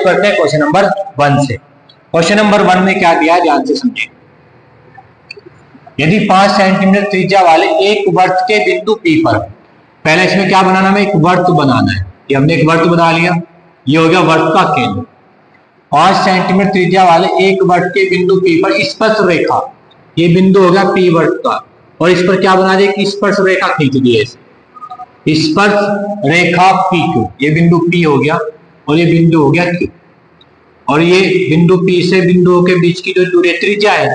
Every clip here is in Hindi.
करते हैं क्वेश्चन नंबर 1 से। क्वेश्चन नंबर 1 में क्या दिया, ध्यान से समझिए। यदि 5 सेंटीमीटर त्रिज्या वाले एक वृत्त के बिंदु P पर, पहले इसमें क्या बनाना है, एक वर्त बनाना है। ये हमने एक वर्त बना लिया, ये हो गया वर्त का केंद्र। 5 सेंटीमीटर त्रिज्या वाले एक वर्त के बिंदु P पर स्पर्श रेखा, ये बिंदु हो गया P वर्त का, और इस पर क्या बना दिया कि स्पर्श रेखा खींच दी है। स्पर्श रेखा PQ, ये बिंदु P हो गया और ये बिंदु हो गया Q, और ये बिंदु P से बिंदुओं के बीच की जो दूरी त्रिज्या है,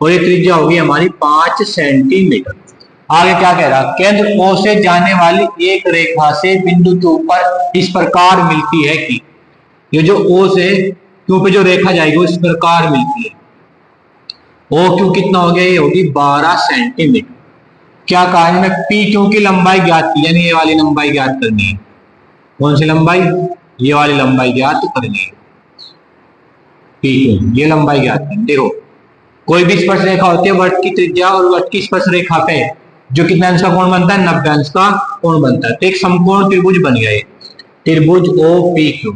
और ये त्रिज्या होगी हमारी 5 सेंटीमीटर। आगे क्या कह रहा, केंद्र O से जाने वाली एक रेखा से बिंदु Q पर इस प्रकार मिलती है कि, ये जो O से Q पे जो रेखा जाएगी वो इस प्रकार मिलती है। OQ कितना हो गया, ये होगी 12 सेंटीमीटर। क्या कहा है, हमें PQ की लंबाई ज्ञात की, यानी ये वाली लंबाई ज्ञात करनी है। कौन सी लंबाई, ये वाली लंबाई ज्ञात करनी है। PQ ये लंबाई ज्ञात करनी। देखो कोई भी स्पर्श रेखा होती है, वर्त की त्रिज्या और वर्त की स्पर्श रेखा पे जो कितना अंश का कोण बनता है, 90 अंश का कोण बनता है। तो एक समकोण त्रिभुज बन गया ये त्रिभुज OPQ।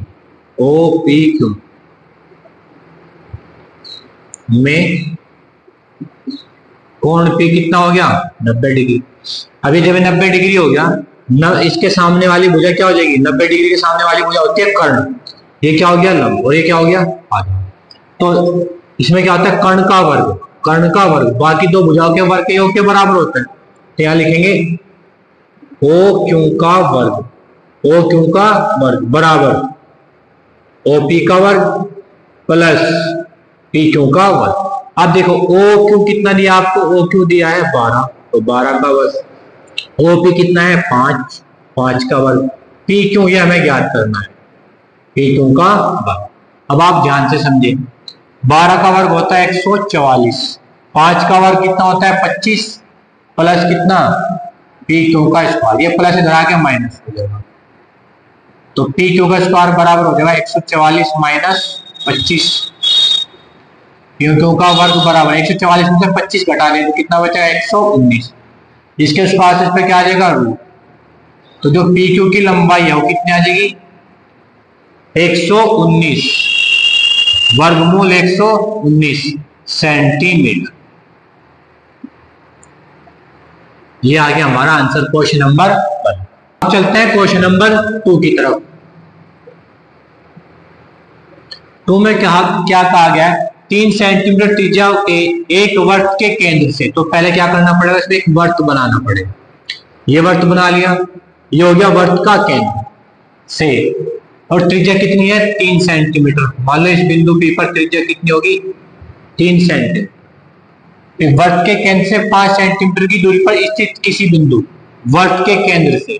OPQ में कोण P कितना हो गया, 90 डिग्री। अभी जब 90 डिग्री हो गया न, इसके सामने वाली भुजा क्या हो जाएगी, 90 डिग्री के सामने वाली भुजा होती है कर्ण, ये क्या हो गया लंब, और ये क्या हो गया आधा। तो इसमें क्या होता है, कर्ण का वर्ग, कर्ण का वर्ग बाकी दो भुजाओं के वर्ग के योग के बराबर होता है। तो यहाँ लिखेंगे OQ का वर्ग, OQ का वर्ग बराबर OP का वर्ग प्लस PQ का वर्ग। अब देखो OQ कितना दिया आपको, OQ दिया है 12, तो 12 का वर्ग। OP कितना है 5, 5 का वर्ग। PQ ये हमें ज्ञात करना है, PQ का वर्ग। अब आप ध्यान से समझे, 12 का वर्ग होता है 144, 5 का वर्ग कितना होता है 25, प्लस कितना PQ का स्क्वायर, ये प्लस इधर आके माइनस हो जाएगा। तो PQ का स्क्वायर बराबर हो जाएगा 144 माइनस 25, PQ का वर्ग बराबर 144 में से 25 घटा लें तो कितना बचेगा 119। इसके स्क्वायर से इस पे क्या आ जाएगा रूट। तो जो PQ की लंबाई है वो कितनी आ जाएगी 119, वर्गमूल 119 सेंटीमीटर। ये आ गया हमारा आंसर क्वेश्चन नंबर 1। अब चलते हैं क्वेश्चन नंबर 2 की तरफ। 2 में क्या कहा गया है, 3 सेंटीमीटर त्रिज्या के एक वर्त के केंद्र से, तो पहले क्या करना पड़ेगा, इसमें एक वर्त बनाना पड़ेगा। ये वर्त बना लिया, ये हो गया वर्त का केंद्र से, और त्रिज्या कितनी है 3 सेंटीमीटर। मान लो इस बिंदु P पर त्रिज्या कितनी होगी 3 सेंटीमीटर। वर्त के केंद्र से 5 सेंटीमीटर की दूरी पर स्थित किसी बिंदु वर्त के केंद्र से,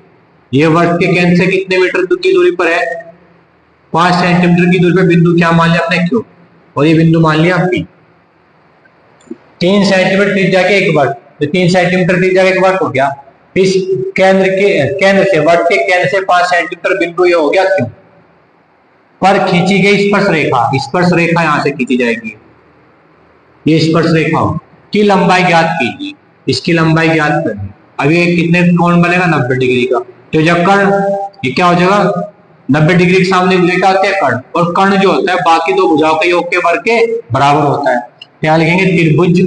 ये वर्त के केंद्र से कितने मीटर की दूरी पर है 5 सेंटीमीटर की दूरी पर बिंदु क्या मान लिया आपने Q, और ये बिंदु मान लिया P। 3 सेंटीमीटर त्रिज्या के एक वर्त, तो 3 सेंटीमीटर त्रिज्या का एक वर्त हो गया। इस केंद्र से वर्त के केंद्र से 5 सेंटीमीटर बिंदु ये हो गया Q पर खींची गई स्पर्श रेखा, स्पर्श रेखा यहां से खींची जाएगी, ये स्पर्श रेखा की लंबाई ज्ञात कीजिए। इसकी लंबाई ज्ञात करनी, अभी कितने कोण बनेगा 90 डिग्री का। तो जब कर्ण, ये क्या हो जाएगा 90 डिग्री के सामने भुजा क्या होता है कर्ण, और कर्ण जो होता है बाकी दो भुजाओं के योग के वर्ग के बराबर होता है। तो यहाँ लिखेंगे त्रिभुज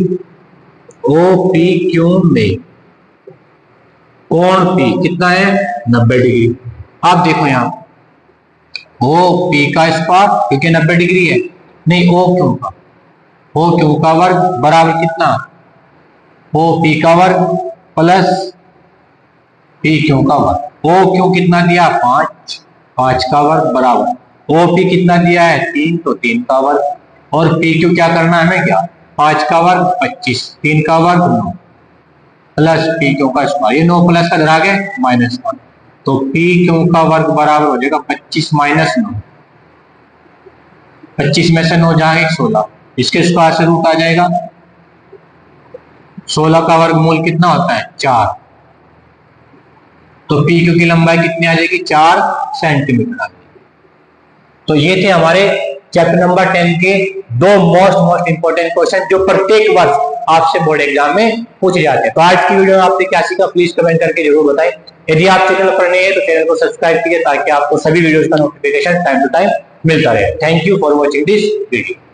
OPQ में कोण P कितना है 90 डिग्री। आप देखो यहाँ OP का स्क्वायर क्योंकि 90 डिग्री है, नहीं OQ का वर्ग बराबर कितना OP का वर्ग प्लस PQ का वर्ग। OQ कितना दिया 5, 5 का वर्ग बराबर OP कितना दिया है 3, तो 3 का वर्ग, और PQ क्या करना है हमें क्या 5 का वर्ग 25, 3 का वर्ग 9 प्लस PQ का स्क्वायर, ये 9 प्लस का धरा गए -1, तो PQ का वर्ग बराबर हो जाएगा 25 माइनस 9, 25 में से 9 जाएगा 16, इसके स्क्वायर से रूट आ जाएगा। 16 का वर्गमूल कितना होता है 4, तो PQ की लंबाई कितनी आ जाएगी 4 सेंटीमीटर आ जाएगी। तो ये थे हमारे चैप्टर नंबर 10 के दो मोस्ट इंपोर्टेंट क्वेश्चन जो प्रत्येक वर्ष आपसे बोर्ड एग्जाम में पूछे जाते हैं। तो आज की वीडियो में आपने क्या सीखा प्लीज कमेंट करके जरूर बताएं। यदि आप चैनल पर नए हैं तो चैनल को सब्सक्राइब कीजिए ताकि आपको सभी वीडियोस का नोटिफिकेशन टाइम टू टाइम मिलता रहे। Thank you for watching this video.